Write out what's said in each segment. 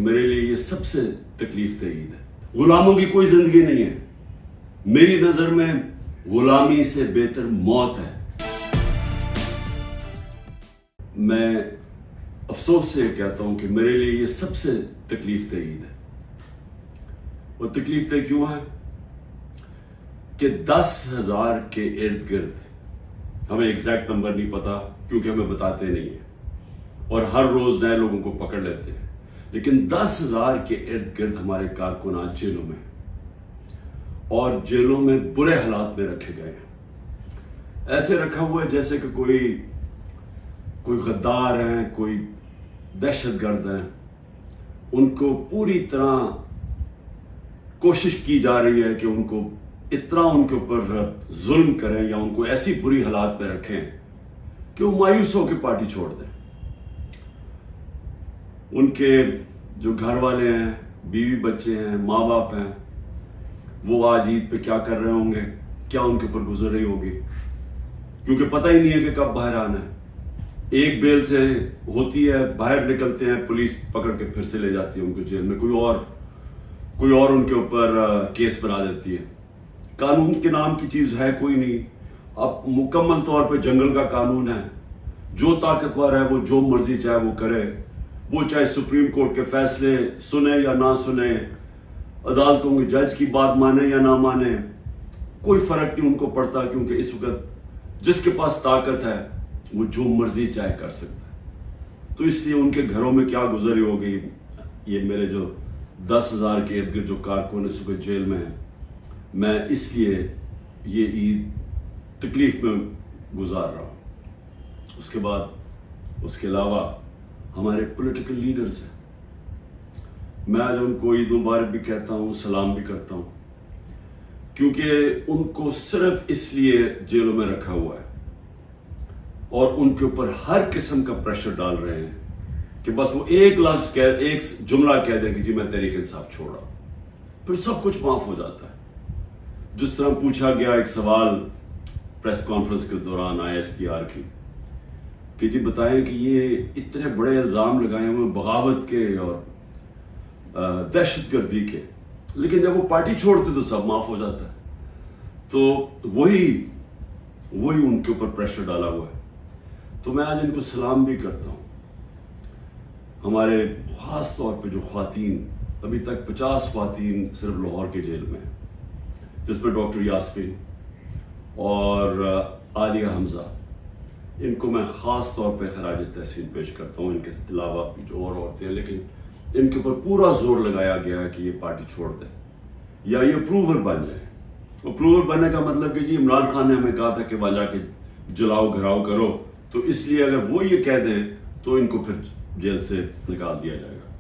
میرے لیے یہ سب سے تکلیف دہ عید ہے۔ غلاموں کی کوئی زندگی نہیں ہے، میری نظر میں غلامی سے بہتر موت ہے۔ میں افسوس سے کہتا ہوں کہ میرے لیے یہ سب سے تکلیف دہ عید ہے۔ اور تکلیف دہ کیوں ہے کہ 10,000 کے ارد گرد، ہمیں ایگزیکٹ نمبر نہیں پتا کیونکہ ہمیں بتاتے نہیں ہیں اور ہر روز نئے لوگوں کو پکڑ لیتے ہیں، لیکن 10,000 کے ارد گرد ہمارے کارکنان جیلوں میں اور جیلوں میں برے حالات میں رکھے گئے ہیں۔ ایسے رکھا ہوا ہے جیسے کہ کوئی غدار ہیں، کوئی دہشت گرد ہیں۔ ان کو پوری طرح کوشش کی جا رہی ہے کہ ان کو اتنا ان کے اوپر ظلم کریں یا ان کو ایسی بری حالات میں رکھیں کہ وہ مایوس ہو کے پارٹی چھوڑ دیں۔ ان کے جو گھر والے ہیں، بیوی بچے ہیں، ماں باپ ہیں، وہ آج عید پہ کیا کر رہے ہوں گے، کیا ان کے اوپر گزر رہی ہوگی، کیونکہ پتہ ہی نہیں ہے کہ کب باہر آنا ہے۔ ایک بیل سے ہوتی ہے، باہر نکلتے ہیں، پولیس پکڑ کے پھر سے لے جاتی ہے ان کو جیل میں، کوئی اور ان کے اوپر کیس بنا دیتی ہے۔ قانون کے نام کی چیز ہے کوئی نہیں۔ اب مکمل طور پہ جنگل کا قانون ہے، جو طاقتور ہے وہ جو مرضی چاہے وہ کرے، وہ چاہے سپریم کورٹ کے فیصلے سنے یا نہ سنے، عدالتوں کے جج کی بات مانے یا نہ مانے، کوئی فرق نہیں ان کو پڑتا، کیونکہ اس وقت جس کے پاس طاقت ہے وہ جو مرضی چاہے کر سکتا ہے۔ تو اس لیے ان کے گھروں میں کیا گزری ہوگی، یہ میرے جو 10,000 کے ارد گرد جو کارکن اس وقت جیل میں ہیں، میں اس لیے یہ عید تکلیف میں گزار رہا ہوں۔ اس کے علاوہ ہمارے پولیٹیکل لیڈرز ہیں، میں آج ان کو عید مبارک بھی کہتا ہوں، سلام بھی کرتا ہوں، کیونکہ ان کو صرف اس لیے جیلوں میں رکھا ہوا ہے اور ان کے اوپر ہر قسم کا پریشر ڈال رہے ہیں کہ بس وہ ایک جملہ کہہ دیں کہ جی میں تحریک انصاف چھوڑ رہا ہوں، پھر سب کچھ معاف ہو جاتا ہے۔ جس طرح پوچھا گیا ایک سوال پریس کانفرنس کے دوران ISPR کی کہ جی بتائیں کہ یہ اتنے بڑے الزام لگائے ہوئے بغاوت کے اور دہشت گردی کے، لیکن جب وہ پارٹی چھوڑتے تو سب معاف ہو جاتا ہے۔ تو وہی ان کے اوپر پریشر ڈالا ہوا ہے۔ تو میں آج ان کو سلام بھی کرتا ہوں۔ ہمارے خاص طور پہ جو خواتین، ابھی تک 50 خواتین صرف لاہور کے جیل میں ہیں، جس میں ڈاکٹر یاسمین اور عالیہ حمزہ، ان کو میں خاص طور پہ خراج تحسین پیش کرتا ہوں۔ ان کے علاوہ بھی جو اور عورتیں ہیں، لیکن ان کے اوپر پورا زور لگایا گیا ہے کہ یہ پارٹی چھوڑ دیں یا یہ اپروور بن جائیں۔ اپروور بننے کا مطلب کہ جی عمران خان نے ہمیں کہا تھا کہ وہاں جا کے جلاؤ گھراؤ کرو، تو اس لیے اگر وہ یہ کہہ دیں تو ان کو پھر جیل سے نکال دیا جائے گا۔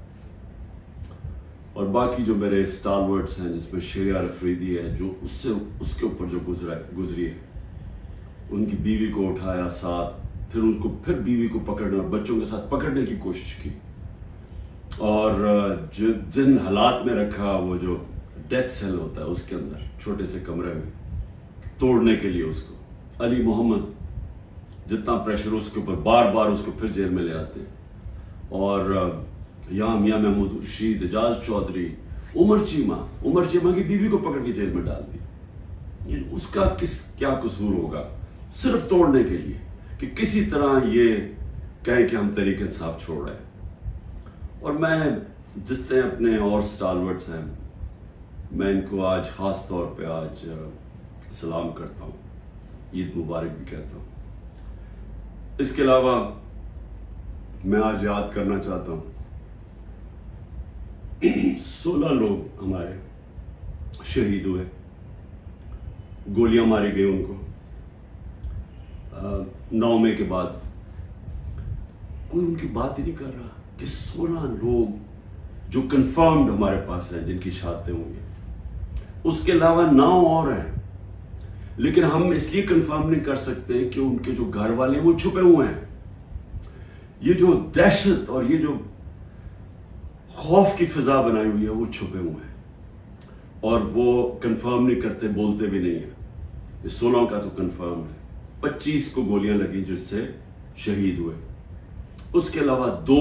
اور باقی جو میرے اسٹالورٹس ہیں، جس میں شیریہ افریدی ہے، جو اس کے اوپر جو گزری ہے، ان کی بیوی کو اٹھایا ساتھ، پھر بیوی کو پکڑنے اور بچوں کے ساتھ پکڑنے کی کوشش کی، اور جن حالات میں رکھا، وہ جو ڈیتھ سیل ہوتا ہے اس کے اندر چھوٹے سے کمرے میں، توڑنے کے لیے اس کو علی محمد جتنا پریشر اس کے اوپر، بار بار اس کو پھر جیل میں لے آتے ہیں۔ اور یہاں میاں محمود رشید، اعجاز چودھری، عمر چیمہ کی بیوی کو پکڑ کے جیل میں ڈال دی۔ اس کا کیا قصور ہوگا، صرف توڑنے کے لیے کہ کسی طرح یہ کہیں کہ ہم تحریک انصاف چھوڑ رہے ہیں۔ اور میں جس طرح اپنے اور اسٹالورٹس ہیں، میں ان کو آج خاص طور پہ آج سلام کرتا ہوں، عید مبارک بھی کہتا ہوں۔ اس کے علاوہ میں آج یاد کرنا چاہتا ہوں 16 لوگ ہمارے شہید ہوئے، گولیاں ماری گئی ان کو 9 مئی کے بعد۔ کوئی ان کی بات ہی نہیں کر رہا کہ 16 لوگ جو کنفرمڈ ہمارے پاس ہیں جن کی شہادتیں ہوئی ہیں، اس کے علاوہ 9 اور ہیں، لیکن ہم اس لیے کنفرم نہیں کر سکتے کہ ان کے جو گھر والے ہیں وہ چھپے ہوئے ہیں۔ یہ جو دہشت اور یہ جو خوف کی فضا بنائی ہوئی ہے وہ چھپے ہوئے ہیں، اور وہ کنفرم نہیں کرتے، بولتے بھی نہیں ہیں۔ 16 کا تو کنفرم ہے، 25 کو گولیاں لگی جس سے شہید ہوئے۔ اس کے علاوہ 2